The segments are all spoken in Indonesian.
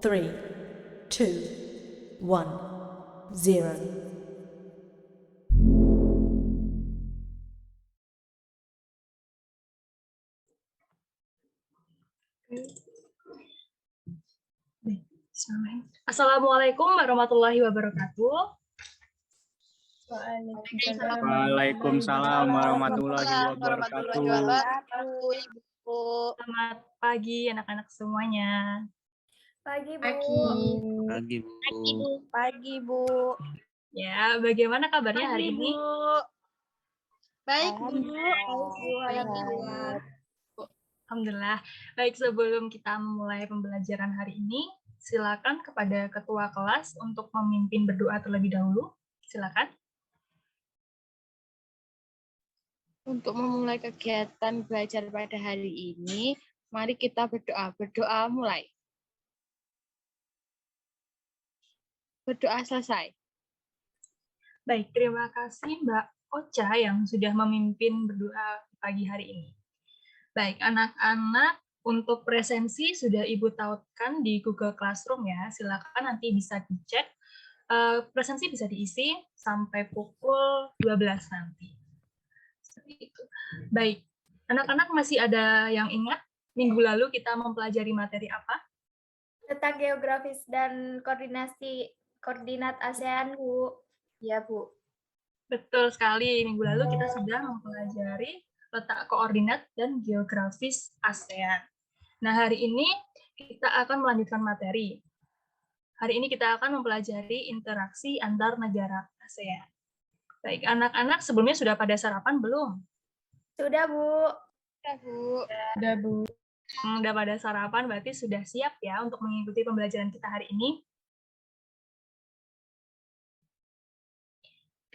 3, 2, 1, 0. Assalamualaikum warahmatullahi wabarakatuh. Waalaikumsalam warahmatullahi wabarakatuh. Selamat pagi anak-anak semuanya. Pagi, Bu. Pagi, Bu. Pagi, Bu. Ya, bagaimana kabarnya hari ini? Baik, Bu. Alhamdulillah. Alhamdulillah. Baik, sebelum kita memulai pembelajaran hari ini, silakan kepada ketua kelas untuk memimpin berdoa terlebih dahulu. Silakan. Untuk memulai kegiatan belajar pada hari ini, mari kita berdoa. Berdoa mulai. Berdoa selesai. Baik, terima kasih Mbak Ocha yang sudah memimpin berdoa pagi hari ini. Baik, anak-anak, untuk presensi sudah Ibu tautkan di Google Classroom ya. Silakan nanti bisa dicek. Presensi bisa diisi sampai pukul 12 nanti. Seperti itu. Baik, anak-anak masih ada yang ingat minggu lalu kita mempelajari materi apa? Tentang geografis dan koordinat ASEAN, Bu. Ya, Bu. Betul sekali, minggu lalu kita sudah mempelajari letak koordinat dan geografis ASEAN. Nah, hari ini kita akan melanjutkan materi. Hari ini kita akan mempelajari interaksi antar negara ASEAN. Baik, anak-anak sebelumnya sudah pada sarapan belum? Sudah, Bu. Ya, Bu. Sudah, Bu. Sudah pada sarapan, berarti sudah siap ya untuk mengikuti pembelajaran kita hari ini.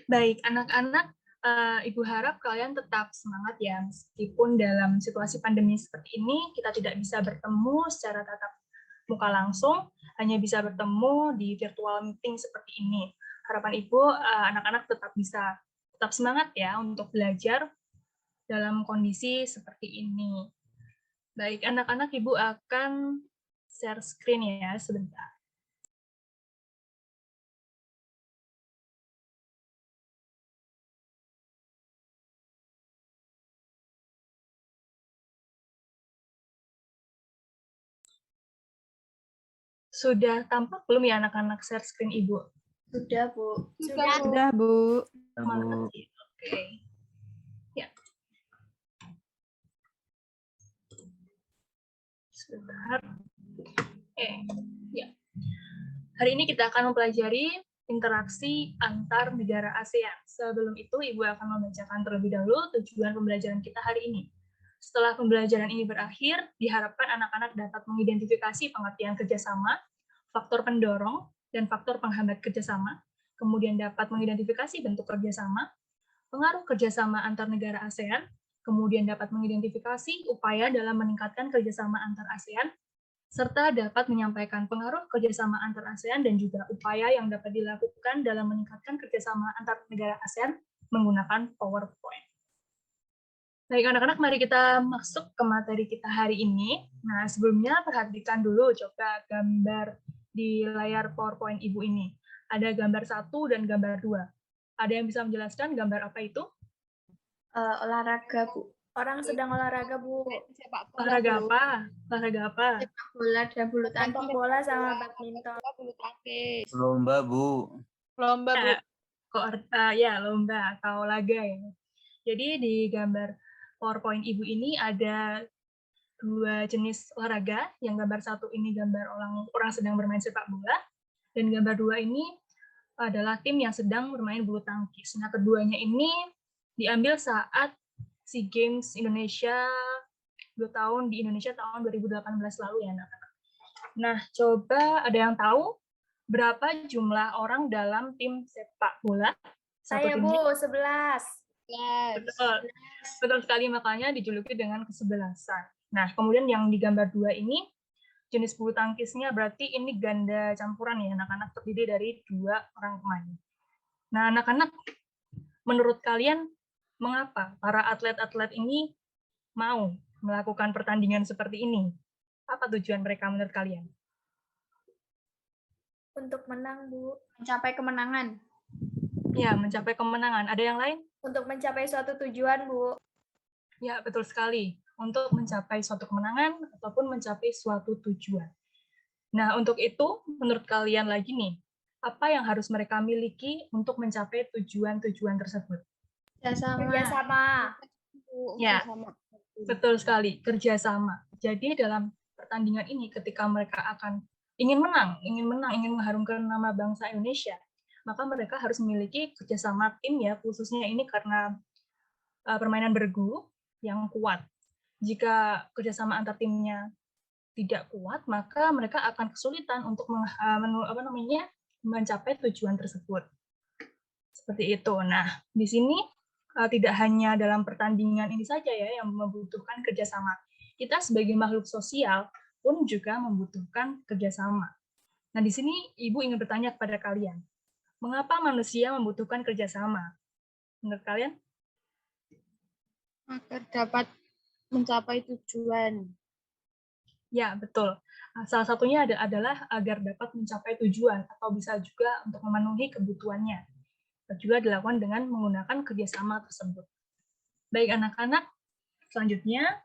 Baik, anak-anak, Ibu harap kalian tetap semangat ya, meskipun dalam situasi pandemi seperti ini, kita tidak bisa bertemu secara tatap muka langsung, hanya bisa bertemu di virtual meeting seperti ini. Harapan Ibu, anak-anak tetap semangat ya untuk belajar dalam kondisi seperti ini. Baik, anak-anak, Ibu akan share screen ya sebentar. Sudah tampak belum ya anak-anak share screen Ibu? Sudah, Bu. Sudah, Bu. Semangat. Oke. Ya. Sebentar. Ya. Hari ini kita akan mempelajari interaksi antar negara ASEAN. Sebelum itu, Ibu akan membacakan terlebih dahulu tujuan pembelajaran kita hari ini. Setelah pembelajaran ini berakhir, diharapkan anak-anak dapat mengidentifikasi pengertian kerjasama, faktor pendorong, dan faktor penghambat kerjasama, kemudian dapat mengidentifikasi bentuk kerjasama, pengaruh kerjasama antar negara ASEAN, kemudian dapat mengidentifikasi upaya dalam meningkatkan kerjasama antar ASEAN, serta dapat menyampaikan pengaruh kerjasama antar ASEAN dan juga upaya yang dapat dilakukan dalam meningkatkan kerjasama antar negara ASEAN menggunakan PowerPoint. Baik anak-anak, mari kita masuk ke materi kita hari ini. Nah, sebelumnya perhatikan dulu coba gambar di layar PowerPoint Ibu ini. Ada gambar 1 dan gambar 2. Ada yang bisa menjelaskan gambar apa itu? Olahraga, Bu. Orang sedang olahraga, Bu. Olahraga apa? Olahraga apa? Sepak bola dan bulu tangkis. Sepak bola sama badminton. Bulu tangkis. Lomba, Bu. Lomba, Bu. Ya, lomba atau laga ya. Jadi di gambar PowerPoint Ibu ini ada 2 jenis olahraga. Yang gambar 1 ini gambar orang sedang bermain sepak bola, dan gambar 2 ini adalah tim yang sedang bermain bulu tangkis. Nah, keduanya ini diambil saat SEA Games Indonesia 2 tahun di Indonesia tahun 2018 lalu ya, anak-anak. Nah, coba ada yang tahu berapa jumlah orang dalam tim sepak bola? Saya, Bu, 11. Betul. Betul sekali, makanya dijuluki dengan kesebelasan. Nah, kemudian yang di gambar 2 ini, jenis bulu tangkisnya berarti ini ganda campuran ya, anak-anak, terdiri dari 2 orang pemain. Nah, anak-anak, menurut kalian, mengapa para atlet-atlet ini mau melakukan pertandingan seperti ini? Apa tujuan mereka menurut kalian? Untuk menang, Bu. Mencapai kemenangan. Ya, mencapai kemenangan. Ada yang lain? Untuk mencapai suatu tujuan, Bu. Ya, betul sekali. Untuk mencapai suatu kemenangan ataupun mencapai suatu tujuan. Nah, untuk itu, menurut kalian lagi nih, apa yang harus mereka miliki untuk mencapai tujuan-tujuan tersebut? Kerjasama. Ya, betul sekali, kerjasama. Jadi dalam pertandingan ini, ketika mereka akan ingin menang, ingin mengharumkan nama bangsa Indonesia, maka mereka harus memiliki kerjasama tim ya, khususnya ini karena permainan bergu yang kuat. Jika kerjasama antar timnya tidak kuat, maka mereka akan kesulitan untuk mencapai tujuan tersebut. Seperti itu. Nah, di sini tidak hanya dalam pertandingan ini saja ya yang membutuhkan kerjasama. Kita sebagai makhluk sosial pun juga membutuhkan kerjasama. Nah, di sini Ibu ingin bertanya kepada kalian, mengapa manusia membutuhkan kerjasama? Menurut kalian? Agar dapat mencapai tujuan. Ya, betul. Salah satunya adalah agar dapat mencapai tujuan atau bisa juga untuk memenuhi kebutuhannya. Juga dilakukan dengan menggunakan kerjasama tersebut. Baik anak-anak, selanjutnya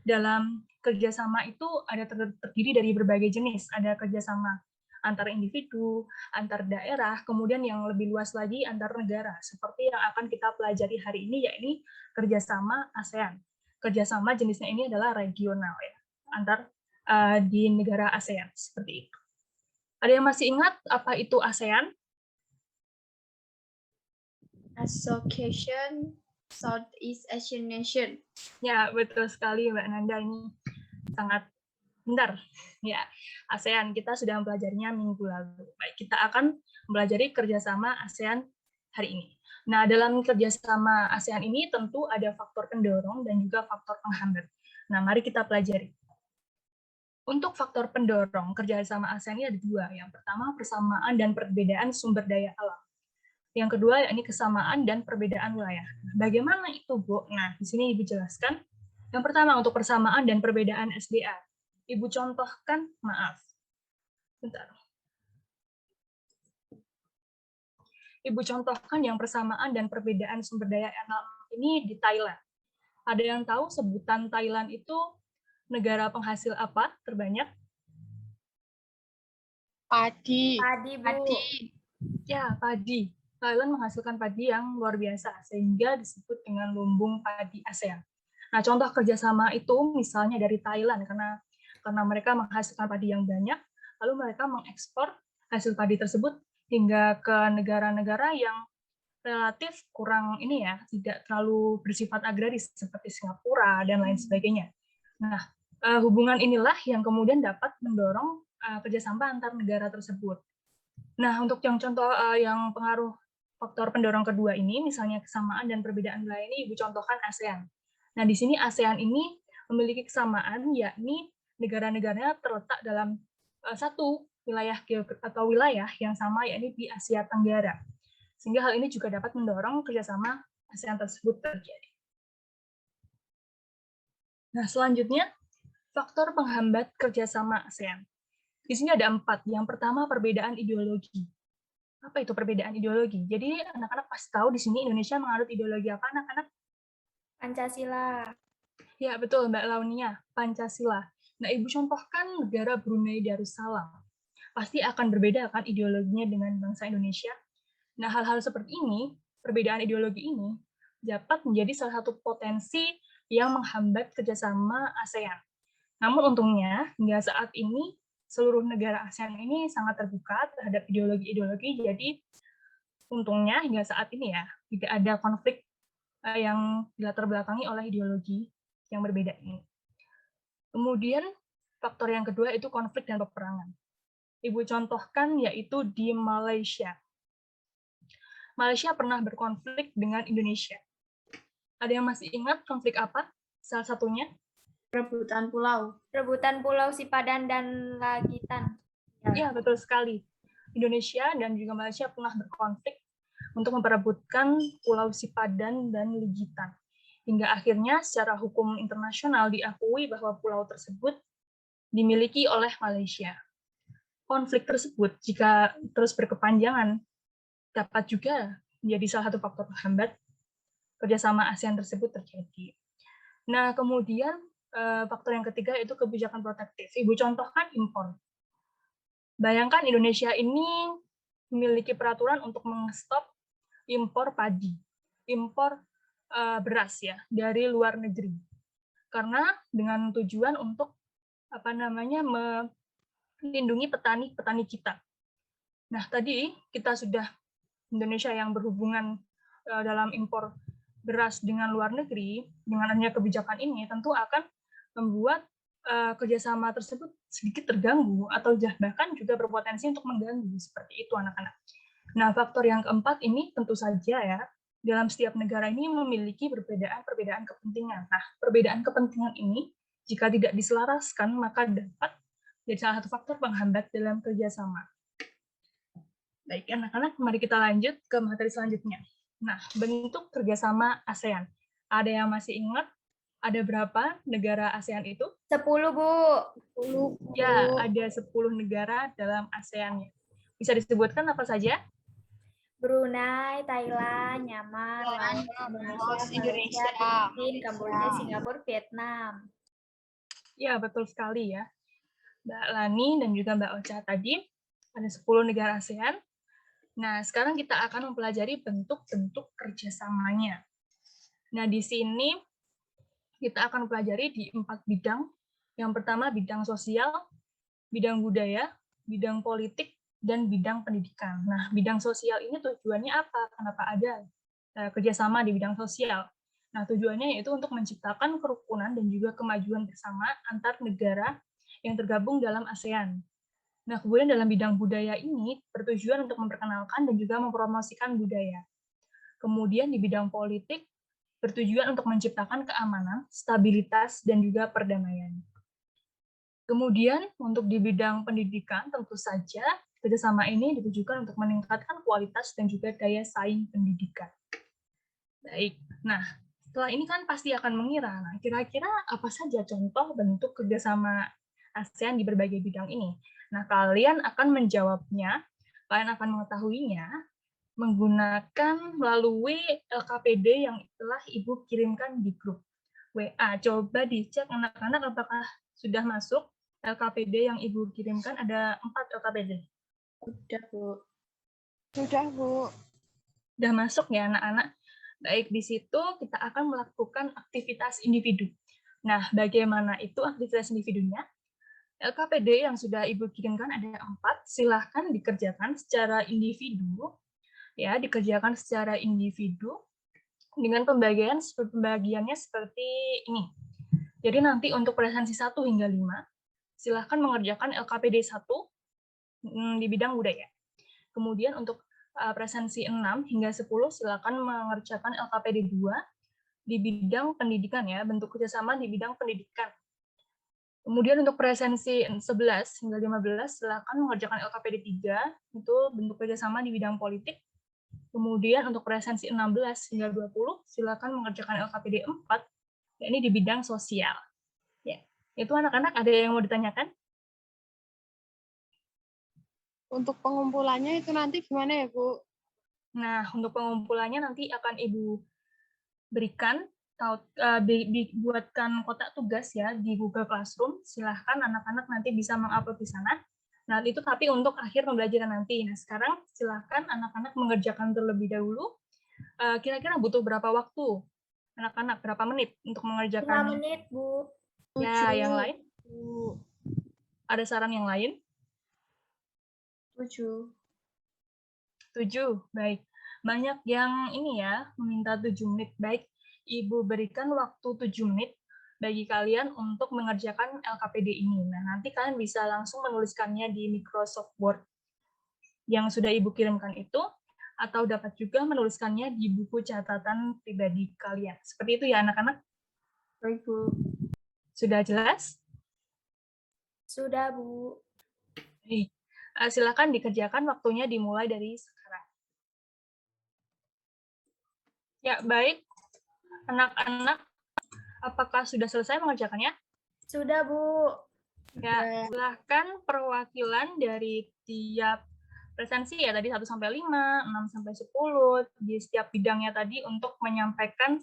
dalam kerjasama itu ada terdiri dari berbagai jenis. Ada kerjasama antar individu, antar daerah, kemudian yang lebih luas lagi antar negara, seperti yang akan kita pelajari hari ini, yaitu kerjasama ASEAN. Kerjasama jenisnya ini adalah regional, ya, antar di negara ASEAN, seperti itu. Ada yang masih ingat apa itu ASEAN? Association Southeast Asian Nation. Ya, betul sekali Mbak Nanda, ini sangat benar. Ya, ASEAN kita sudah mempelajarinya minggu lalu. Baik, kita akan mempelajari kerjasama ASEAN hari ini. Nah, dalam kerjasama ASEAN ini tentu ada faktor pendorong dan juga faktor penghambat. Nah, mari kita pelajari. Untuk faktor pendorong kerjasama ASEAN ini ada dua. Yang pertama, persamaan dan perbedaan sumber daya alam. Yang kedua, yakni kesamaan dan perbedaan wilayah. Bagaimana itu, Bu? Nah, di sini Ibu jelaskan. Yang pertama, untuk persamaan dan perbedaan SDA. Ibu contohkan, maaf. Bentar. Ibu contohkan yang persamaan dan perbedaan sumber daya alam ini di Thailand. Ada yang tahu sebutan Thailand itu negara penghasil apa terbanyak? Padi. Padi, Bu. Ya, padi. Thailand menghasilkan padi yang luar biasa, sehingga disebut dengan lumbung padi ASEAN. Nah, contoh kerjasama itu misalnya dari Thailand, karena mereka menghasilkan padi yang banyak, lalu mereka mengekspor hasil padi tersebut hingga ke negara-negara yang relatif kurang ini ya, tidak terlalu bersifat agraris seperti Singapura dan lain sebagainya. Nah, hubungan inilah yang kemudian dapat mendorong kerjasama antar negara tersebut. Nah, untuk yang contoh yang pengaruh faktor pendorong kedua ini, misalnya kesamaan dan perbedaan wilayah ini, Ibu contohkan ASEAN. Nah, di sini ASEAN ini memiliki kesamaan, yakni negara-negaranya terletak dalam satu wilayah atau wilayah yang sama, yakni di Asia Tenggara. Sehingga hal ini juga dapat mendorong kerjasama ASEAN tersebut terjadi. Nah, selanjutnya, faktor penghambat kerjasama ASEAN. Di sini ada 4. Yang pertama, perbedaan ideologi. Apa itu perbedaan ideologi? Jadi anak-anak pasti tahu di sini Indonesia menganut ideologi apa, anak-anak? Pancasila. Ya, betul Mbak Launia, Pancasila. Nah, Ibu contohkan negara Brunei Darussalam. Pasti akan berbeda kan ideologinya dengan bangsa Indonesia. Nah, hal-hal seperti ini, perbedaan ideologi ini, dapat menjadi salah satu potensi yang menghambat kerjasama ASEAN. Namun untungnya, hingga saat ini, seluruh negara ASEAN ini sangat terbuka terhadap ideologi-ideologi, jadi untungnya hingga saat ini ya, tidak ada konflik yang dilatar belakangi oleh ideologi yang berbeda ini. Kemudian, faktor yang kedua itu konflik dan peperangan. Ibu contohkan yaitu di Malaysia. Malaysia pernah berkonflik dengan Indonesia. Ada yang masih ingat konflik apa? Salah satunya? Rebutan pulau. Rebutan pulau Sipadan dan Lagitan. Ya, betul sekali. Indonesia dan juga Malaysia pernah berkonflik untuk memperebutkan Pulau Sipadan dan Ligitan. Hingga akhirnya secara hukum internasional diakui bahwa pulau tersebut dimiliki oleh Malaysia. konflik tersebut jika terus berkepanjangan dapat juga menjadi salah satu faktor penghambat kerjasama ASEAN tersebut terjadi. Nah, kemudian faktor yang ketiga itu kebijakan protektif. Ibu contohkan impor. Bayangkan Indonesia ini memiliki peraturan untuk mengstop impor padi, impor beras ya dari luar negeri. Karena dengan tujuan untuk melindungi petani-petani kita. Nah, tadi kita sudah Indonesia yang berhubungan dalam impor beras dengan luar negeri, dengan adanya kebijakan ini tentu akan membuat kerjasama tersebut sedikit terganggu atau bahkan juga berpotensi untuk mengganggu, seperti itu anak-anak. Nah, faktor yang keempat ini tentu saja ya, dalam setiap negara ini memiliki perbedaan kepentingan. Nah, perbedaan kepentingan ini jika tidak diselaraskan maka dapat jadi salah satu faktor penghambat dalam kerjasama. Baik, anak-anak, mari kita lanjut ke materi selanjutnya. Nah, bentuk kerjasama ASEAN. Ada yang masih ingat ada berapa negara ASEAN itu? 10, Bu. 10. Ya, ada 10 negara dalam ASEAN. Bisa disebutkan apa saja? Brunei, Thailand, Myanmar, Laos, Indonesia, Filipina, Kamboja, Singapura, Vietnam. Ya, betul sekali ya. Mbak Lani dan juga Mbak Ocha tadi ada 10 negara ASEAN. Nah, sekarang kita akan mempelajari bentuk-bentuk kerjasamanya. Nah, di sini kita akan pelajari di 4 bidang. Yang pertama bidang sosial, bidang budaya, bidang politik, dan bidang pendidikan. Nah, bidang sosial ini tujuannya apa? Kenapa ada kerjasama di bidang sosial? Nah, tujuannya yaitu untuk menciptakan kerukunan dan juga kemajuan bersama antar negara yang tergabung dalam ASEAN. Nah, kemudian dalam bidang budaya ini bertujuan untuk memperkenalkan dan juga mempromosikan budaya. Kemudian di bidang politik bertujuan untuk menciptakan keamanan, stabilitas, dan juga perdamaian. Kemudian untuk di bidang pendidikan tentu saja kerjasama ini ditujukan untuk meningkatkan kualitas dan juga daya saing pendidikan. Baik, nah setelah ini kan pasti akan mengira, nah kira-kira apa saja contoh bentuk kerjasama ASEAN di berbagai bidang ini? Nah, kalian akan menjawabnya, kalian akan mengetahuinya menggunakan melalui LKPD yang telah Ibu kirimkan di grup WA. Coba dicek anak-anak apakah sudah masuk LKPD yang Ibu kirimkan, ada 4 LKPD. Udah, Bu. Sudah, Bu. Sudah masuk ya anak-anak? Baik, di situ kita akan melakukan aktivitas individu. Nah, bagaimana itu aktivitas individunya? LKPD yang sudah Ibu kirimkan ada 4, silahkan dikerjakan secara individu, ya, dikerjakan secara individu dengan pembagiannya seperti ini. Jadi nanti untuk presensi 1 hingga 5, silahkan mengerjakan LKPD 1 di bidang budaya. Kemudian untuk presensi 6 hingga 10, silahkan mengerjakan LKPD 2 di bidang pendidikan ya, bentuk kerjasama di bidang pendidikan. Kemudian untuk presensi 11 hingga 15, silakan mengerjakan LKPD 3, itu bentuk kerjasama di bidang politik. Kemudian untuk presensi 16 hingga 20, silakan mengerjakan LKPD 4, yakni di bidang sosial. Ya, itu anak-anak ada yang mau ditanyakan? Untuk pengumpulannya itu nanti gimana ya, Bu? Nah, untuk pengumpulannya nanti akan Ibu berikan, buatkan kotak tugas ya di Google Classroom. Silahkan anak-anak nanti bisa mengupload di sana. Nah, itu tapi untuk akhir pembelajaran nanti. Nah, sekarang silahkan anak-anak mengerjakan terlebih dahulu. Kira-kira butuh berapa waktu? Anak-anak, berapa menit untuk mengerjakan? 5 menit, Bu. Ya, 7. yang lain? Bu. Ada saran yang lain? 7. 7, baik. Banyak yang ini ya, meminta 7 menit. Baik, Ibu berikan waktu 7 menit bagi kalian untuk mengerjakan LKPD ini. Nah, nanti kalian bisa langsung menuliskannya di Microsoft Word yang sudah Ibu kirimkan itu, atau dapat juga menuliskannya di buku catatan pribadi kalian. Seperti itu ya, anak-anak? Baik, Bu. Sudah jelas? Sudah, Bu. Baik. Silakan dikerjakan, waktunya dimulai dari sekarang. Ya, baik. Anak-anak, apakah sudah selesai mengerjakannya? Sudah, Bu. Ya, silahkan perwakilan dari tiap presensi ya, tadi 1-5, 6-10, di setiap bidangnya tadi untuk menyampaikan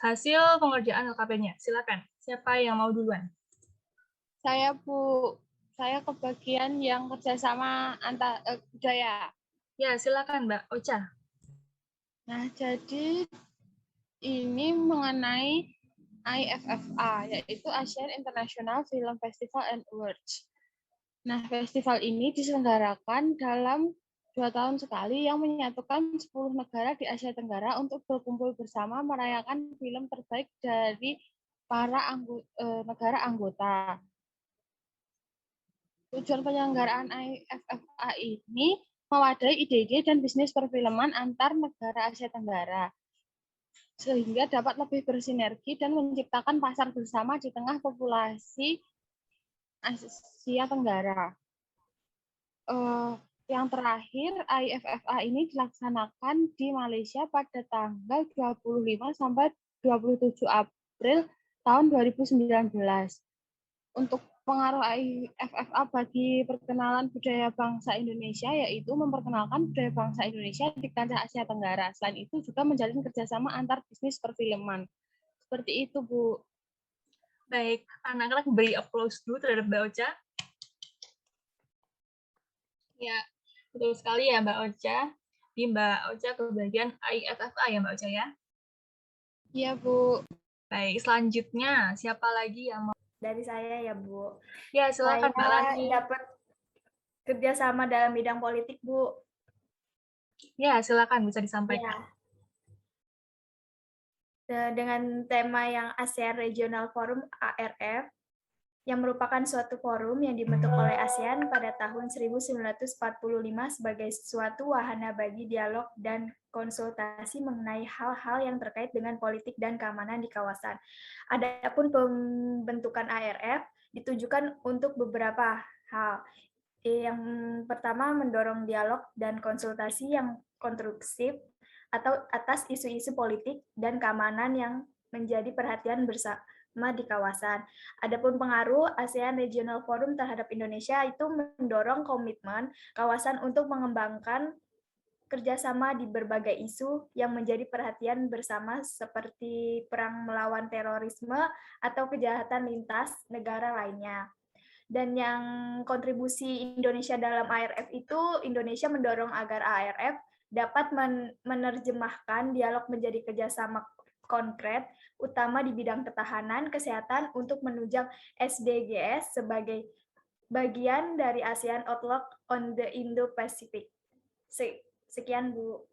hasil pengerjaan LKP-nya. Silakan, siapa yang mau duluan? Saya Bu, saya kebagian yang kerjasama antar budaya. Ya, silakan Mbak Ocha. Nah, jadi ini mengenai IFFA, yaitu Asian International Film Festival and Awards. Nah, festival ini diselenggarakan dalam 2 tahun sekali yang menyatukan 10 negara di Asia Tenggara untuk berkumpul bersama merayakan film terbaik dari para negara anggota. Tujuan penyelenggaraan IFFA ini mewadahi ide-ide dan bisnis perfilman antar negara Asia Tenggara, sehingga dapat lebih bersinergi dan menciptakan pasar bersama di tengah populasi Asia Tenggara. Yang terakhir, IFFA ini dilaksanakan di Malaysia pada tanggal 25 sampai 27 April tahun 2019. Untuk pengaruh IFFA bagi perkenalan budaya bangsa Indonesia, yaitu memperkenalkan budaya bangsa Indonesia di kancah Asia Tenggara. Selain itu juga menjalin kerjasama antar bisnis perfilman. Seperti itu, Bu. Baik, anak-anak beri applause dulu terhadap Mbak Ocha. Ya, betul sekali ya Mbak Ocha. Di Mbak Ocha kebagian IFFA ya Mbak Ocha ya. Iya, Bu. Baik, selanjutnya siapa lagi yang mau? Dari saya ya, Bu. Ya, silakan Mbak Saya Lani. dapat kerjasama dalam bidang politik, Bu. Ya, silakan bisa disampaikan. Dengan tema yang ASEAN Regional Forum ARF, yang merupakan suatu forum yang dibentuk oleh ASEAN pada tahun 1945 sebagai suatu wahana bagi dialog dan konsultasi mengenai hal-hal yang terkait dengan politik dan keamanan di kawasan. Adapun pembentukan ARF ditujukan untuk beberapa hal. Yang pertama, mendorong dialog dan konsultasi yang konstruktif atau atas isu-isu politik dan keamanan yang menjadi perhatian bersama di kawasan. Adapun pengaruh ASEAN Regional Forum terhadap Indonesia itu mendorong komitmen kawasan untuk mengembangkan kerjasama di berbagai isu yang menjadi perhatian bersama seperti perang melawan terorisme atau kejahatan lintas negara lainnya. Dan yang kontribusi Indonesia dalam ARF itu, Indonesia mendorong agar ARF dapat menerjemahkan dialog menjadi kerjasama konkret, utama di bidang ketahanan, kesehatan, untuk menunjang SDGs sebagai bagian dari ASEAN Outlook on the Indo-Pacific. Sekian, Bu.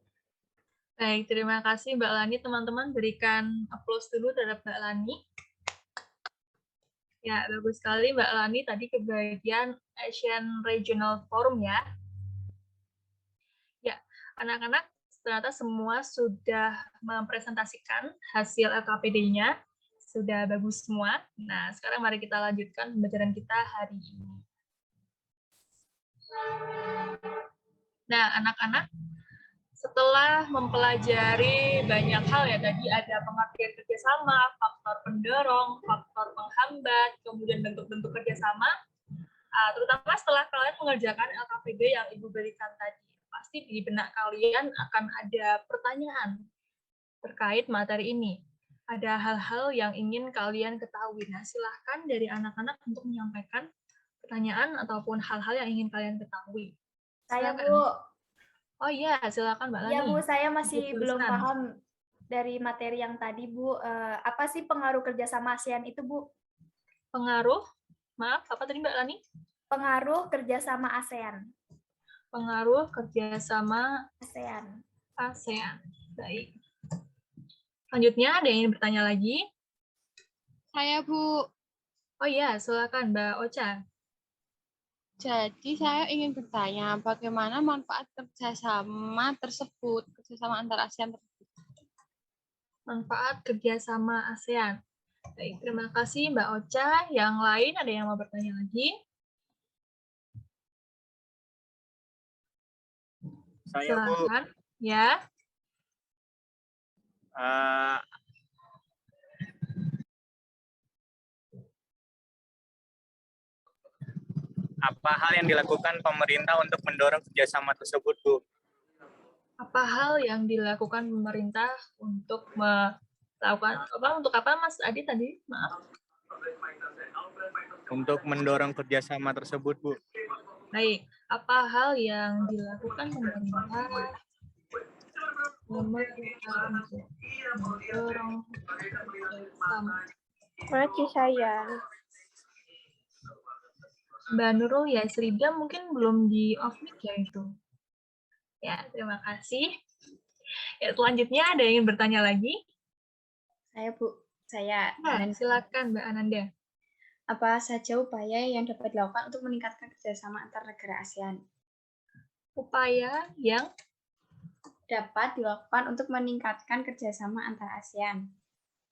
Baik, terima kasih Mbak Lani. Teman-teman berikan applause dulu terhadap Mbak Lani. Ya, bagus sekali Mbak Lani tadi kebagian Asian Regional Forum ya. Ya, anak-anak ternyata semua sudah mempresentasikan hasil LKPD-nya. Sudah bagus semua. Nah, sekarang mari kita lanjutkan pembelajaran kita hari ini. Nah, anak-anak, setelah mempelajari banyak hal ya, tadi ada pengertian kerjasama, faktor pendorong, faktor penghambat, kemudian bentuk-bentuk kerjasama, terutama setelah kalian mengerjakan LKPD yang Ibu berikan tadi, pasti di benak kalian akan ada pertanyaan terkait materi ini. Ada hal-hal yang ingin kalian ketahui. Nah, silahkan dari anak-anak untuk menyampaikan pertanyaan ataupun hal-hal yang ingin kalian ketahui. Saya, Silakan. Bu. Oh iya, silakan Mbak Lani. Ya, Bu, saya masih Ibu belum teruskan. paham dari materi yang tadi, Bu. Apa sih pengaruh kerjasama ASEAN itu, Bu? Pengaruh, maaf, apa tadi Mbak Lani? Pengaruh kerjasama ASEAN. Pengaruh kerjasama ASEAN. ASEAN. Baik. Selanjutnya, ada yang ingin bertanya lagi? Saya, Bu. Oh iya, silakan Mbak Ocha. Jadi saya ingin bertanya, bagaimana manfaat kerjasama tersebut, kerjasama antar ASEAN tersebut? Manfaat kerjasama ASEAN. Baik, terima kasih Mbak Ocha. Yang lain ada yang mau bertanya lagi? Saya, Bu. Silakan. Ya. Apa hal yang dilakukan pemerintah untuk mendorong kerjasama tersebut, Bu? Apa hal yang dilakukan pemerintah untuk melakukan untuk apa Mas Adi tadi? Maaf. Untuk mendorong kerjasama tersebut, Bu. Baik, apa hal yang dilakukan pemerintah untuk mendorong kerjasama? Makasih sayang. Mbak Nurul ya, Srida mungkin belum di off mic ya itu. Ya, terima kasih. Ya, selanjutnya ada yang ingin bertanya lagi? Saya Bu, saya Nah, silakan Mbak Ananda. apa saja upaya yang dapat dilakukan untuk meningkatkan kerjasama antar negara ASEAN? Upaya yang Dapat dilakukan untuk meningkatkan kerjasama antar ASEAN.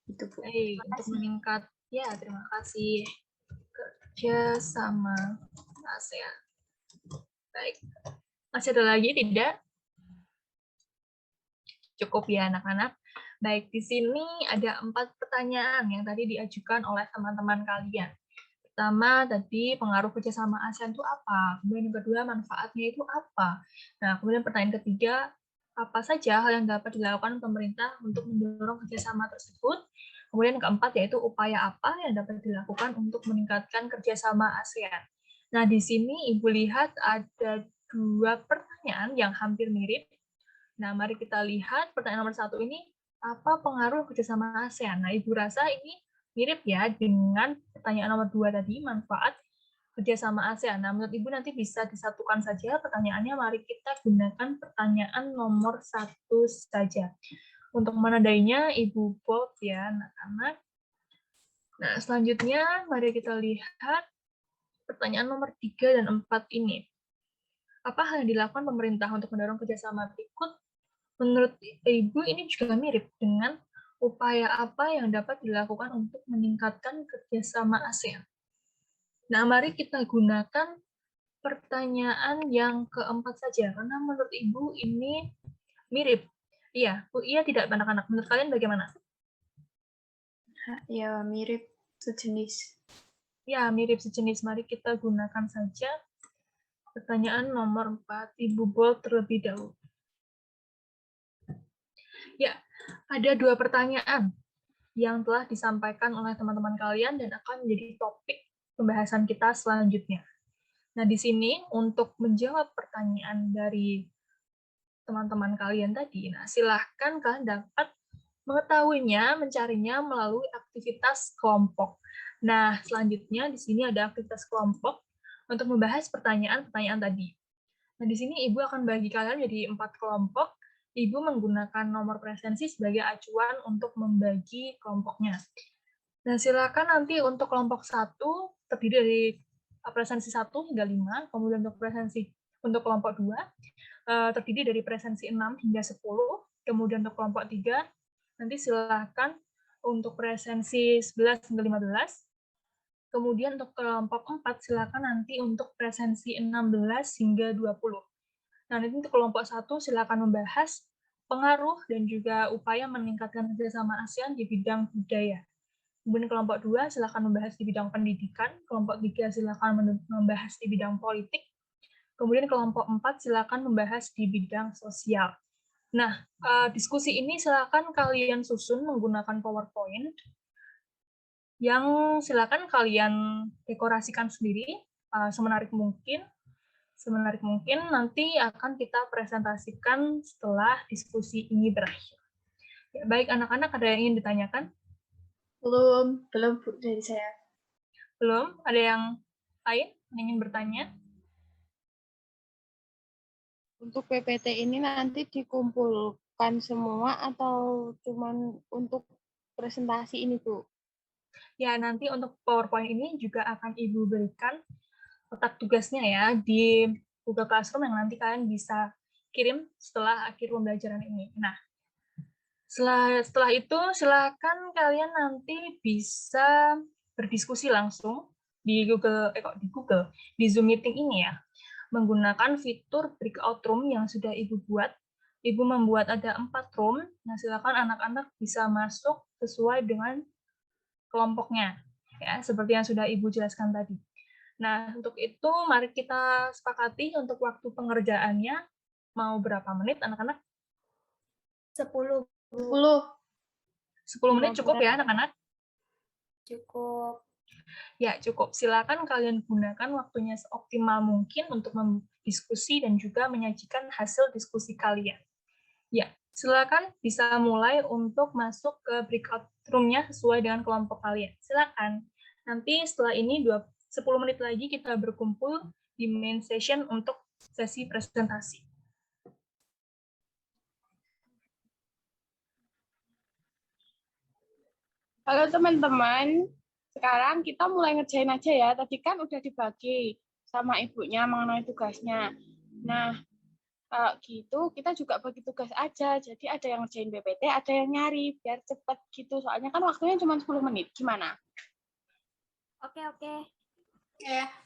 Itu Bu. baik untuk meningkat. Ya, terima kasih. Kerjasama ASEAN. Baik. Masih ada lagi tidak? Cukup ya anak-anak. Baik, di sini ada 4 pertanyaan yang tadi diajukan oleh teman-teman kalian. Pertama, tadi pengaruh kerjasama ASEAN itu apa? Kemudian yang kedua, manfaatnya itu apa? Nah, kemudian pertanyaan ketiga, apa saja hal yang dapat dilakukan pemerintah untuk mendorong kerjasama tersebut? Kemudian yang keempat, yaitu upaya apa yang dapat dilakukan untuk meningkatkan kerjasama ASEAN. Nah, di sini Ibu lihat ada 2 pertanyaan yang hampir mirip. Nah, mari kita lihat pertanyaan nomor 1 ini, apa pengaruh kerjasama ASEAN? Nah, Ibu rasa ini mirip ya dengan pertanyaan nomor 2 tadi, manfaat kerjasama ASEAN. Nah, menurut Ibu nanti bisa disatukan saja pertanyaannya, mari kita gunakan pertanyaan nomor 1 saja. Untuk menandainya, Ibu bold ya, anak-anak. Nah, selanjutnya mari kita lihat pertanyaan nomor 3 dan 4 ini. Apa hal yang dilakukan pemerintah untuk mendorong kerjasama berikut? Menurut Ibu ini juga mirip dengan upaya apa yang dapat dilakukan untuk meningkatkan kerjasama ASEAN. Nah, mari kita gunakan pertanyaan yang keempat saja, karena menurut Ibu ini mirip. Iya, iya tidak anak-anak? Menurut kalian bagaimana? Ya, mirip sejenis. Ya, mirip sejenis. Mari kita gunakan saja pertanyaan nomor 4. Ibu bold terlebih dahulu. Ya, ada 2 pertanyaan yang telah disampaikan oleh teman-teman kalian dan akan menjadi topik pembahasan kita selanjutnya. Nah, di sini untuk menjawab pertanyaan dari teman-teman kalian tadi, nah silahkan kalian dapat mengetahuinya, mencarinya melalui aktivitas kelompok. Nah, selanjutnya di sini ada aktivitas kelompok untuk membahas pertanyaan-pertanyaan tadi. Nah, di sini Ibu akan bagi kalian menjadi 4 kelompok. Ibu menggunakan nomor presensi sebagai acuan untuk membagi kelompoknya. Nah, silakan nanti untuk kelompok 1 terdiri dari presensi 1 hingga 5, kemudian untuk presensi untuk kelompok 2 terdiri dari presensi 6 hingga 10, kemudian untuk kelompok 3 nanti silakan untuk presensi 11 hingga 15, kemudian untuk kelompok 4 silakan nanti untuk presensi 16 hingga 20. Nah, nanti untuk kelompok 1 silakan membahas pengaruh dan juga upaya meningkatkan kerjasama ASEAN di bidang budaya. Kemudian kelompok 2 silakan membahas di bidang pendidikan, kelompok 3 silakan membahas di bidang politik, kemudian kelompok 4 silakan membahas di bidang sosial. Nah, diskusi ini silakan kalian susun menggunakan PowerPoint yang silakan kalian dekorasikan sendiri semenarik mungkin. Semenarik mungkin nanti akan kita presentasikan setelah diskusi ini berakhir. Ya, baik anak-anak, ada yang ingin ditanyakan? Belum Bu dari saya. Belum? Ada yang lain yang ingin bertanya? Untuk PPT ini nanti dikumpulkan semua atau cuman untuk presentasi ini, Bu? Ya, nanti untuk PowerPoint ini juga akan Ibu berikan kotak tugasnya ya di Google Classroom yang nanti kalian bisa kirim setelah akhir pembelajaran ini. Nah, setelah itu silakan kalian nanti bisa berdiskusi langsung di di Zoom meeting ini ya, menggunakan fitur breakout room yang sudah Ibu buat. Ibu membuat ada 4 room. Nah, silakan anak-anak bisa masuk sesuai dengan kelompoknya, ya, seperti yang sudah Ibu jelaskan tadi. Nah, untuk itu mari kita sepakati untuk waktu pengerjaannya mau berapa menit anak-anak? 10. 10 menit cukup ya anak-anak? Cukup. Ya, cukup. Silakan kalian gunakan waktunya seoptimal mungkin untuk mendiskusi dan juga menyajikan hasil diskusi kalian. Ya, silakan bisa mulai untuk masuk ke breakout room-nya sesuai dengan kelompok kalian. Silakan. Nanti setelah ini 10 menit lagi kita berkumpul di main session untuk sesi presentasi. Halo teman-teman, sekarang kita mulai ngerjain aja ya. Tadi kan udah dibagi sama ibunya mengenai tugasnya. Nah, kalau gitu kita juga bagi tugas aja. Jadi ada yang ngerjain PPT, ada yang nyari biar cepet gitu. Soalnya kan waktunya cuma 10 menit. Gimana? Oke.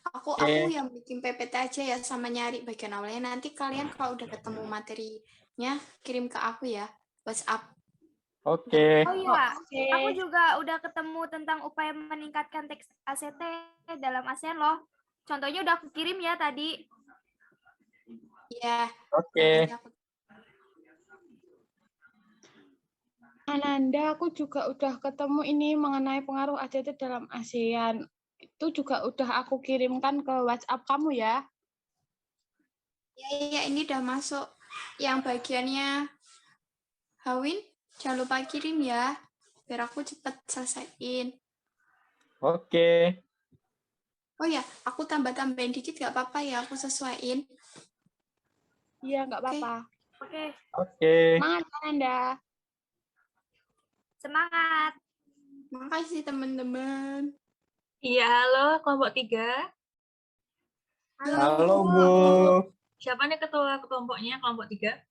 Aku yang bikin PPT aja ya sama nyari bagian awalnya. Nanti kalian kalau udah ketemu materinya kirim ke aku ya, WhatsApp. Oke. Oh iya, Oke. aku juga udah ketemu tentang upaya meningkatkan teks ACT dalam ASEAN loh. Contohnya udah aku kirim ya tadi. Iya. Oke. Ananda, aku juga udah ketemu ini mengenai pengaruh ACT dalam ASEAN. Itu juga udah aku kirimkan ke WhatsApp kamu ya. Iya, ini udah masuk. Yang bagiannya Hawin, jangan lupa kirim ya, biar aku cepet selesaiin. Oke. Oh ya, aku tambah-tambahin dikit gak apa-apa ya, aku sesuaiin. Iya, nggak Oke. apa-apa. Oke. Semangat, Ananda. Semangat. Makasih teman-teman. Iya, halo kelompok 3. Halo, Bu. Siapa nih ketua kelompoknya, kelompok 3?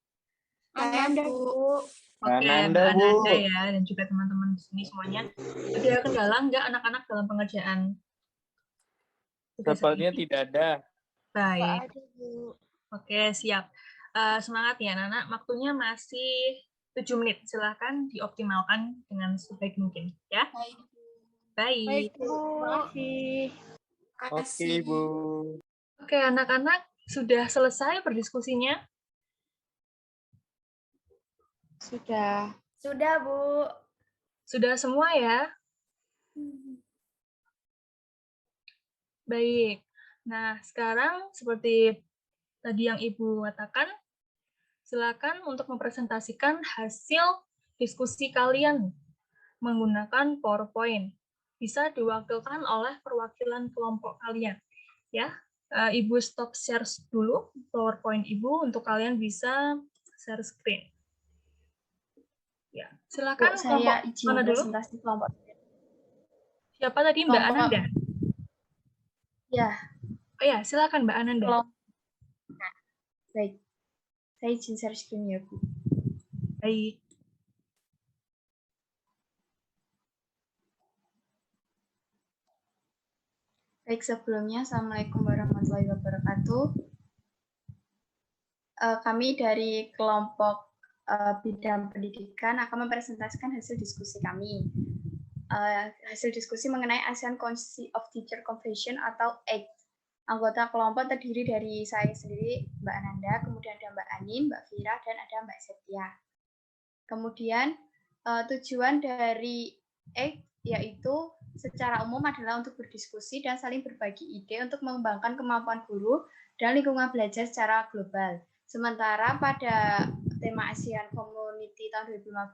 Ananda, Bu. Oke, Ananda, Mbak Bu. Ananda ya, dan juga teman-teman di sini semuanya. Ada kendala nggak anak-anak dalam pengerjaan tugas hari Sepertinya ini? tidak ada. Baik. Nggak ada, Bu. Oke, siap. Semangat ya, Nana. Waktunya masih 7 menit. Silahkan dioptimalkan dengan sebaik mungkin. Ya, Baik, baik. Bu. Terima kasih. Oke, Bu. Oke, anak-anak sudah selesai berdiskusinya? Sudah. Sudah, Bu. Sudah semua ya? Baik. Nah, sekarang seperti tadi yang Ibu katakan, silakan untuk mempresentasikan hasil diskusi kalian menggunakan PowerPoint. Bisa diwakilkan oleh perwakilan kelompok kalian. Ya, Ibu stop share dulu PowerPoint Ibu untuk kalian bisa share screen. Ya, silakan saya kelompok izin mana dulu? presentasi kelompok. Siapa tadi, Mbak Kelompok. Ananda? Ya, Oh ya, silakan Mbak Ananda. Nah, baik. Saya izin share screen ya, Bu. Baik. Baik, sebelumnya Assalamualaikum warahmatullahi wabarakatuh. Kami dari kelompok bidang pendidikan akan mempresentasikan hasil diskusi kami. Hasil diskusi mengenai ASEAN Council of Teacher Convention atau ACT. Anggota kelompok terdiri dari saya sendiri, Mbak Ananda, kemudian ada Mbak Anin, Mbak Fira, dan ada Mbak Setia. Kemudian tujuan dari ACT yaitu secara umum adalah untuk berdiskusi dan saling berbagi ide untuk mengembangkan kemampuan guru dan lingkungan belajar secara global. Sementara pada tema ASEAN Community tahun 2015,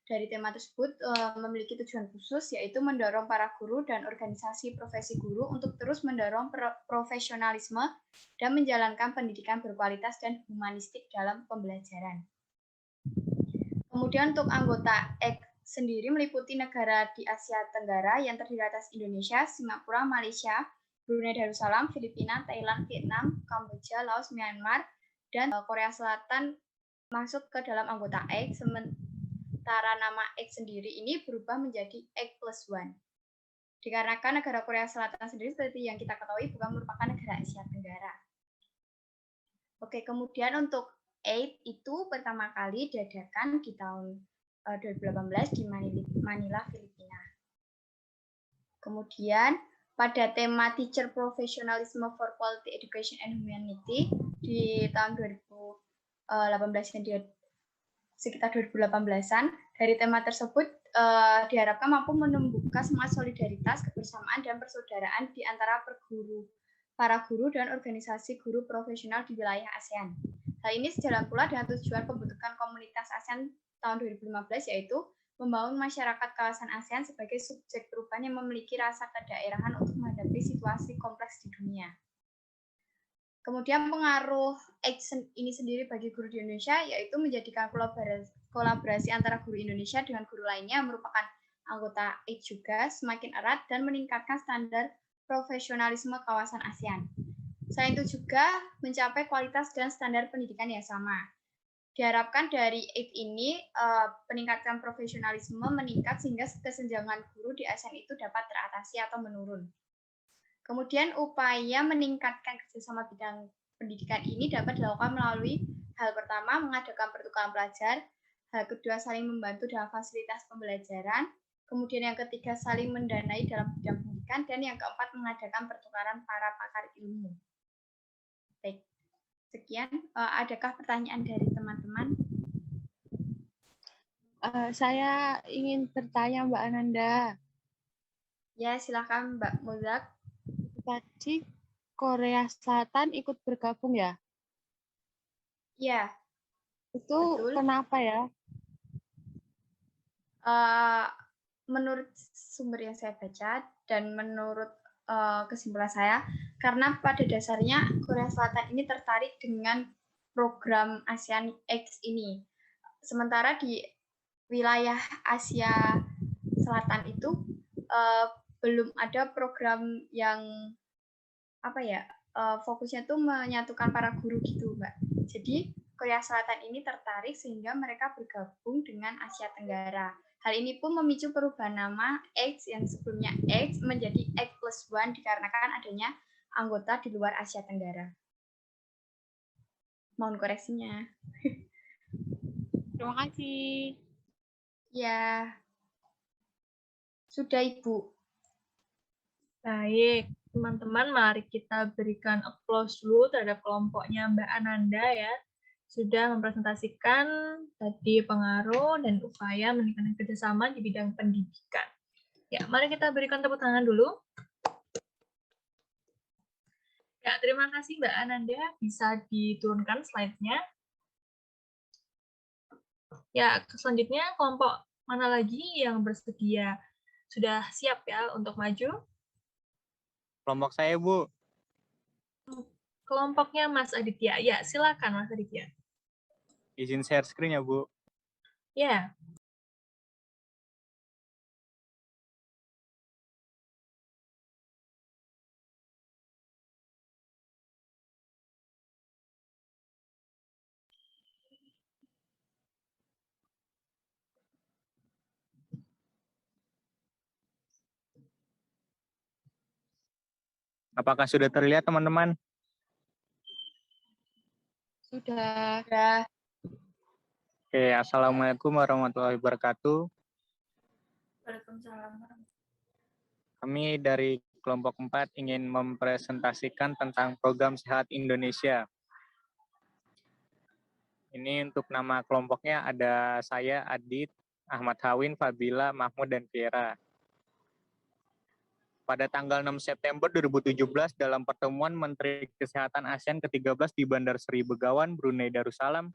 dari tema tersebut memiliki tujuan khusus, yaitu mendorong para guru dan organisasi profesi guru untuk terus mendorong profesionalisme dan menjalankan pendidikan berkualitas dan humanistik dalam pembelajaran. Kemudian untuk anggota ACT sendiri meliputi negara di Asia Tenggara yang terdiri atas Indonesia, Singapura, Malaysia, Brunei Darussalam, Filipina, Thailand, Vietnam, Kamboja, Laos, Myanmar, dan Korea Selatan masuk ke dalam anggota ACT. Sementara nama ACT sendiri ini berubah menjadi ACT+1. Dikarenakan negara Korea Selatan sendiri seperti yang kita ketahui bukan merupakan negara Asia Tenggara. Oke, kemudian untuk ACT itu pertama kali diadakan di tahun 2018 di Manila, Filipina. Kemudian pada tema Teacher Professionalism for Quality Education and Humanity di tahun 2018 yang dia sekitar 2018-an. Dari tema tersebut diharapkan mampu menumbuhkan semangat solidaritas, kebersamaan, dan persaudaraan di antara para guru dan organisasi guru profesional di wilayah ASEAN. Hal ini sejalan pula dengan tujuan pembentukan komunitas ASEAN tahun 2015, yaitu membangun masyarakat kawasan ASEAN sebagai subjek perubahan yang memiliki rasa kedaerahan untuk menghadapi situasi kompleks di dunia. Kemudian pengaruh X ini sendiri bagi guru di Indonesia yaitu menjadikan kolaborasi antara guru Indonesia dengan guru lainnya merupakan anggota X juga semakin erat dan meningkatkan standar profesionalisme kawasan ASEAN. Selain itu juga mencapai kualitas dan standar pendidikan yang sama. Diharapkan dari X ini peningkatan profesionalisme meningkat sehingga kesenjangan guru di ASEAN itu dapat teratasi atau menurun. Kemudian upaya meningkatkan kerjasama bidang pendidikan ini dapat dilakukan melalui hal pertama, mengadakan pertukaran pelajar, hal kedua, saling membantu dalam fasilitas pembelajaran, kemudian yang ketiga, saling mendanai dalam bidang pendidikan, dan yang keempat, mengadakan pertukaran para pakar ilmu. Baik, sekian. Adakah pertanyaan dari teman-teman? Saya ingin bertanya Mbak Ananda. Ya, silakan Mbak Muzak. Tadi Korea Selatan ikut bergabung ya? Iya. Itu Betul. kenapa ya? Menurut sumber yang saya baca dan menurut kesimpulan saya, karena pada dasarnya Korea Selatan ini tertarik dengan program ASEAN X ini. Sementara di wilayah Asia Selatan itu belum ada program yang fokusnya tuh menyatukan para guru gitu, Mbak. Jadi Korea Selatan ini tertarik sehingga mereka bergabung dengan Asia Tenggara. Hal ini pun memicu perubahan nama X yang sebelumnya X menjadi X+1 dikarenakan adanya anggota di luar Asia Tenggara. Mohon koreksinya. Terima kasih. Ya. Sudah, Ibu. Baik, teman-teman, mari kita berikan applause dulu terhadap kelompoknya Mbak Ananda ya. Sudah mempresentasikan tadi pengaruh dan upaya meningkatkan kerjasama di bidang pendidikan. Ya, mari kita berikan tepuk tangan dulu. Ya, terima kasih Mbak Ananda. Bisa diturunkan slide-nya. Ya, selanjutnya kelompok mana lagi yang bersedia sudah siap ya untuk maju? Kelompok saya, Bu. Kelompoknya Mas Aditya. Ya, silakan Mas Aditya. Izin share screen ya, Bu. Ya. Apakah sudah terlihat, teman-teman? Sudah. Oke, Assalamualaikum warahmatullahi wabarakatuh. Waalaikumsalam. Kami dari kelompok 4 ingin mempresentasikan tentang program Sehat Indonesia. Ini untuk nama kelompoknya ada saya, Adit, Ahmad Hawin, Fabila, Mahmud, dan Viera. Pada tanggal 6 September 2017 dalam pertemuan Menteri Kesehatan ASEAN ke-13 di Bandar Seri Begawan, Brunei Darussalam,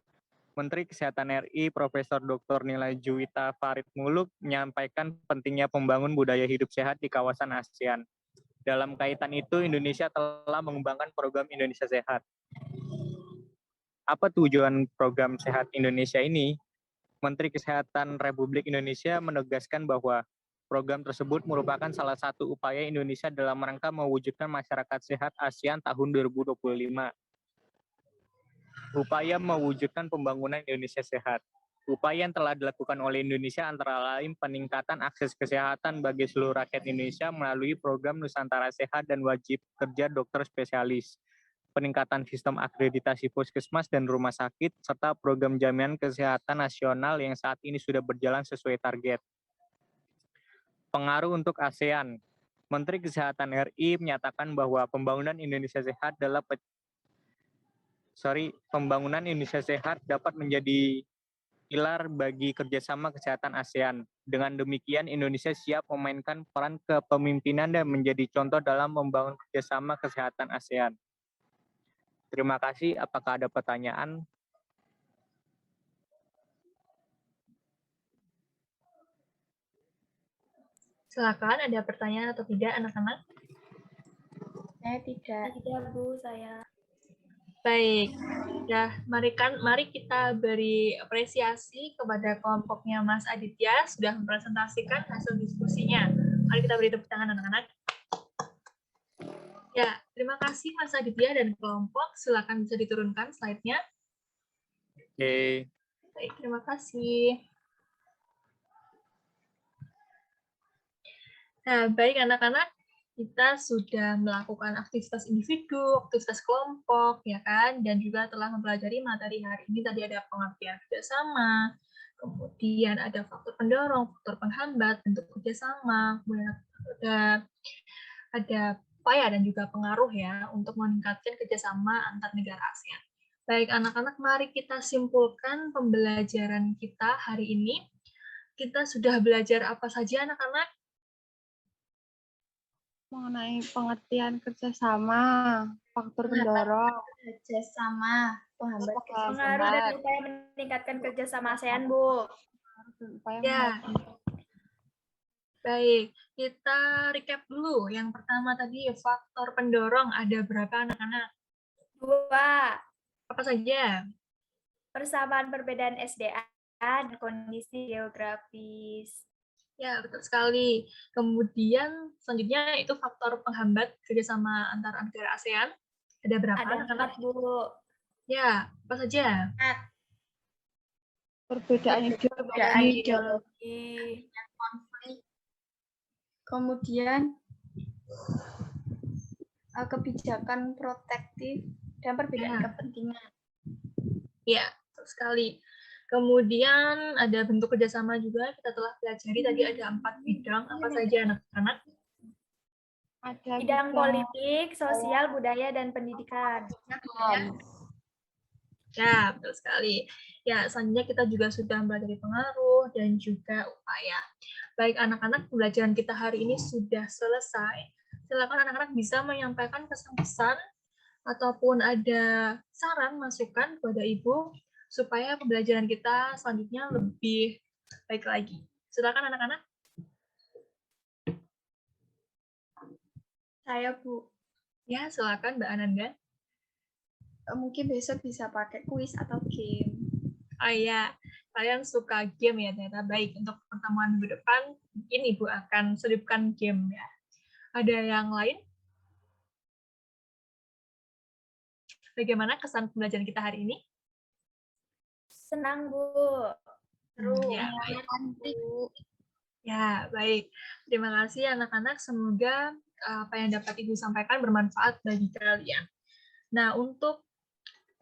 Menteri Kesehatan RI Profesor Dr. Nila Juwita Farid Muluk menyampaikan pentingnya pembangun budaya hidup sehat di kawasan ASEAN. Dalam kaitan itu, Indonesia telah mengembangkan program Indonesia Sehat. Apa tujuan program Sehat Indonesia ini? Menteri Kesehatan Republik Indonesia menegaskan bahwa program tersebut merupakan salah satu upaya Indonesia dalam rangka mewujudkan masyarakat sehat ASEAN tahun 2025. Upaya mewujudkan pembangunan Indonesia sehat. Upaya yang telah dilakukan oleh Indonesia antara lain peningkatan akses kesehatan bagi seluruh rakyat Indonesia melalui program Nusantara Sehat dan wajib kerja dokter spesialis, peningkatan sistem akreditasi puskesmas dan rumah sakit, serta program jaminan kesehatan nasional yang saat ini sudah berjalan sesuai target. Pengaruh untuk ASEAN. Menteri Kesehatan RI menyatakan bahwa pembangunan Indonesia sehat dapat menjadi pilar bagi kerjasama kesehatan ASEAN. Dengan demikian, Indonesia siap memainkan peran kepemimpinan dan menjadi contoh dalam membangun kerjasama kesehatan ASEAN. Terima kasih. Apakah ada pertanyaan? Silakan, ada pertanyaan atau tidak, anak-anak? Saya tidak. Tidak, Bu, saya. Baik, ya mari kita beri apresiasi kepada kelompoknya Mas Aditya sudah mempresentasikan hasil diskusinya. Mari kita beri tepuk tangan anak-anak. Ya, terima kasih Mas Aditya dan kelompok. Silakan bisa diturunkan slide-nya. Oke. Baik, terima kasih. Nah, baik anak-anak, kita sudah melakukan aktivitas individu, aktivitas kelompok, ya kan? Dan juga telah mempelajari materi hari ini. Tadi ada pengertian kerjasama, kemudian ada faktor pendorong, faktor penghambat, bentuk kerjasama, kemudian ada upaya dan juga pengaruh ya untuk meningkatkan kerjasama antar negara ASEAN. Baik anak-anak, mari kita simpulkan pembelajaran kita hari ini. Kita sudah belajar apa saja anak-anak? Mengenai pengertian kerjasama, faktor pendorong, Kerjasama, penghambat Pengaruh kerjasama. dan upaya meningkatkan kerjasama ASEAN, Bu. Ya. Baik, kita recap dulu. Yang pertama tadi faktor pendorong ada berapa anak-anak? 2. Apa saja? Persamaan perbedaan SDA dan kondisi geografis. Ya, betul sekali. Kemudian selanjutnya itu faktor penghambat kerjasama antar negara ASEAN. Ada berapa Ada anak-anak? 4, Bu. Ya, apa saja? perbedaan Ideologi. Konflik. Kemudian kebijakan protektif dan perbedaan Ya. kepentingan. Ya, betul sekali. Kemudian ada bentuk kerjasama juga, kita telah pelajari tadi ada 4 bidang, apa saja anak-anak? ada Bidang politik, sosial, budaya, dan pendidikan. Ya, betul sekali. Ya, selanjutnya kita juga sudah mempelajari pengaruh dan juga upaya. Baik anak-anak, pembelajaran kita hari ini sudah selesai. Silakan anak-anak bisa menyampaikan pesan-pesan ataupun ada saran, masukan kepada Ibu supaya pembelajaran kita selanjutnya lebih baik lagi. Silakan anak-anak. Saya, Bu, Ya, silakan Mbak Ananda. mungkin besok bisa pakai kuis atau game. Oh iya, kalian suka game ya ternyata. Baik, untuk pertemuan minggu depan, mungkin Ibu akan selipkan game ya. Ada yang lain? Bagaimana kesan pembelajaran kita hari ini? Senang, Bu. Seru. Ya, baik. Ya, baik. Terima kasih anak-anak. Semoga apa yang dapat Ibu sampaikan bermanfaat bagi kalian. Nah, untuk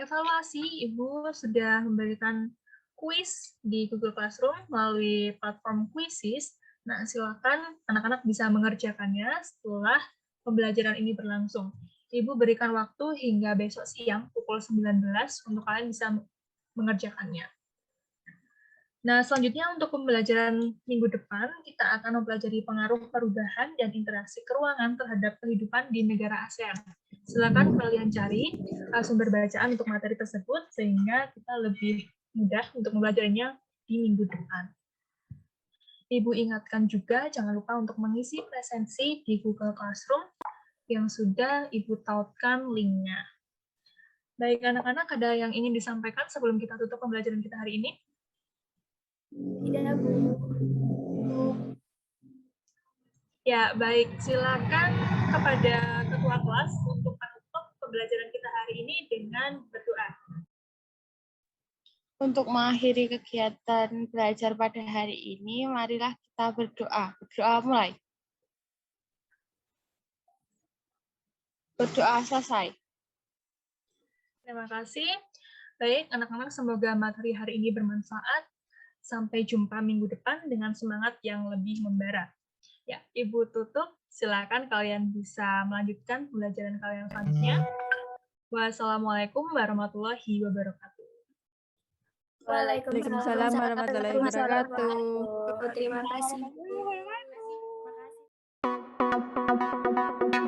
evaluasi, Ibu sudah memberikan kuis di Google Classroom melalui platform Quizzes. Nah, silakan anak-anak bisa mengerjakannya setelah pembelajaran ini berlangsung. Ibu berikan waktu hingga besok siang pukul 19 untuk kalian bisa mengerjakannya. Nah, selanjutnya untuk pembelajaran minggu depan, kita akan mempelajari pengaruh perubahan dan interaksi keruangan terhadap kehidupan di negara ASEAN. Silakan kalian cari sumber bacaan untuk materi tersebut, sehingga kita lebih mudah untuk mempelajarinya di minggu depan. Ibu ingatkan juga, jangan lupa untuk mengisi presensi di Google Classroom yang sudah Ibu tautkan linknya. Baik, anak-anak, ada yang ingin disampaikan sebelum kita tutup pembelajaran kita hari ini? Tidak, Bu. Ya, baik. Silakan kepada ketua kelas untuk menutup pembelajaran kita hari ini dengan berdoa. Untuk mengakhiri kegiatan belajar pada hari ini, marilah kita berdoa. Berdoa mulai. Berdoa selesai. Terima kasih. Baik, anak-anak, semoga materi hari ini bermanfaat. Sampai jumpa minggu depan dengan semangat yang lebih membara. Ya, Ibu tutup. Silakan kalian bisa melanjutkan pembelajaran kalian selanjutnya. Wassalamualaikum warahmatullahi wabarakatuh. Waalaikumsalam warahmatullahi wabarakatuh. Terima kasih. Terima kasih.